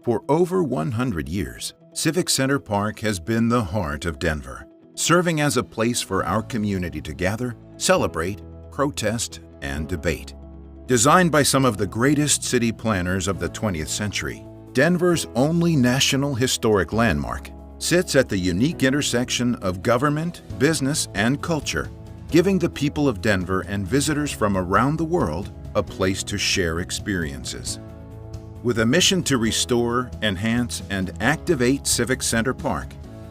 For over 100 years, Civic Center Park has been the heart of Denver, serving as a place for our community to gather, celebrate, protest, and debate. Designed by some of the greatest city planners of the 20th century, Denver's only National Historic Landmark sits at the unique intersection of government, business, and culture, giving the people of Denver and visitors from around the world a place to share experiences. With a mission to restore, enhance, and activate Civic Center Park,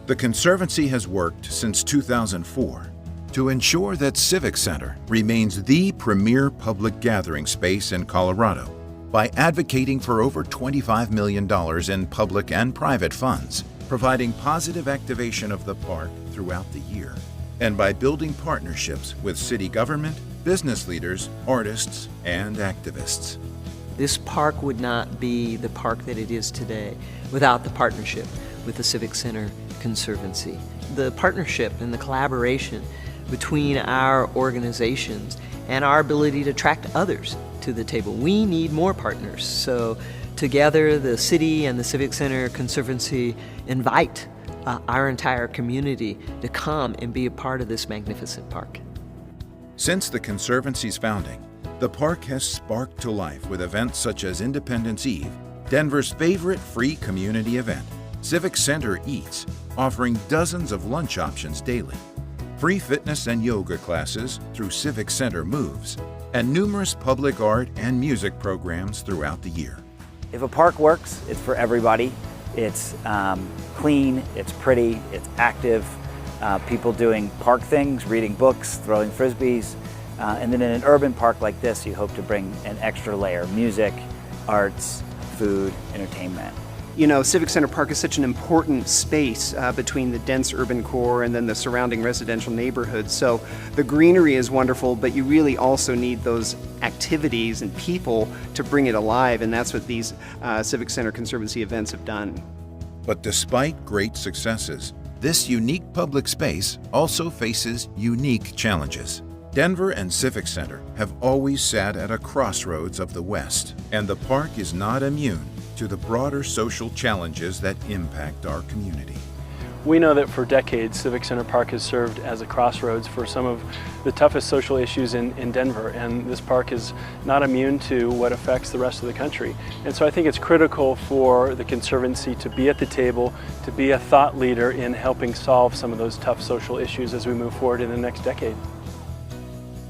the Conservancy has worked since 2004 to ensure that Civic Center remains the premier public gathering space in Colorado by advocating for over $25 million in public and private funds, providing positive activation of the park throughout the year, and by building partnerships with city government, business leaders, artists, and activists. This park would not be the park that it is today without the partnership with the Civic Center Conservancy. The partnership and the collaboration between our organizations and our ability to attract others to the table. We need more partners. So together, the city and the Civic Center Conservancy invite our entire community to come and be a part of this magnificent park. Since the Conservancy's founding, the park has sparked to life with events such as Independence Eve, Denver's favorite free community event, Civic Center Eats, offering dozens of lunch options daily, free fitness and yoga classes through Civic Center Moves, and numerous public art and music programs throughout the year. If a park works, it's for everybody. It's clean, it's pretty, it's active, people doing park things, reading books, throwing frisbees. And then in an urban park like this, you hope to bring an extra layer: music, arts, food, entertainment. You know, Civic Center Park is such an important space between the dense urban core and then the surrounding residential neighborhoods. So the greenery is wonderful, but you really also need those activities and people to bring it alive, and that's what these Civic Center Conservancy events have done. But despite great successes, this unique public space also faces unique challenges. Denver and Civic Center have always sat at a crossroads of the West, and the park is not immune to the broader social challenges that impact our community. We know that for decades, Civic Center Park has served as a crossroads for some of the toughest social issues in Denver, and this park is not immune to what affects the rest of the country. And so I think it's critical for the Conservancy to be at the table, to be a thought leader in helping solve some of those tough social issues as we move forward in the next decade.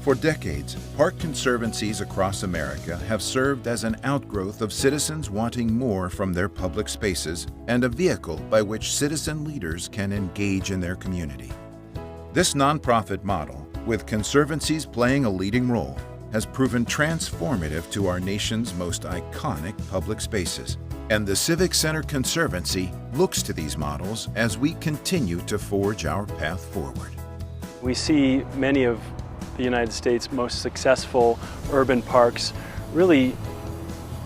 For decades, park conservancies across America have served as an outgrowth of citizens wanting more from their public spaces and a vehicle by which citizen leaders can engage in their community. This nonprofit model, with conservancies playing a leading role, has proven transformative to our nation's most iconic public spaces. And the Civic Center Conservancy looks to these models as we continue to forge our path forward. We see many of the United States' most successful urban parks really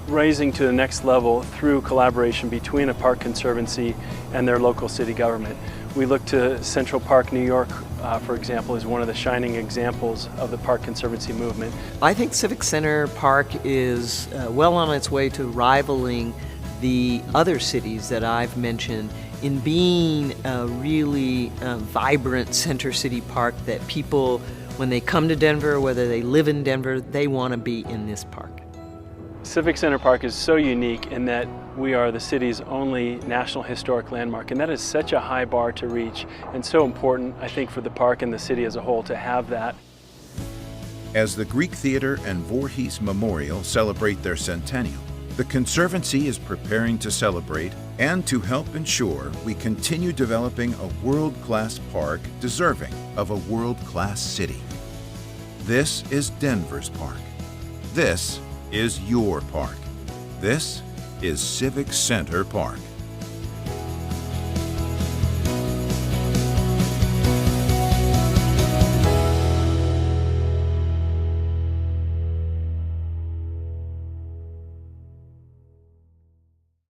rising to the next level through collaboration between a park conservancy and their local city government. We look to Central Park, New York, for example, as one of the shining examples of the park conservancy movement. I think Civic Center Park is well on its way to rivaling the other cities that I've mentioned in being a really vibrant center city park that people, when they come to Denver, whether they live in Denver, they want to be in this park. Civic Center Park is so unique in that we are the city's only National Historic Landmark, and that is such a high bar to reach, and so important, I think, for the park and the city as a whole to have that. As the Greek Theater and Voorhees Memorial celebrate their centennial, the Conservancy is preparing to celebrate and to help ensure we continue developing a world-class park deserving of a world-class city. This is Denver's park. This is your park. This is Civic Center Park.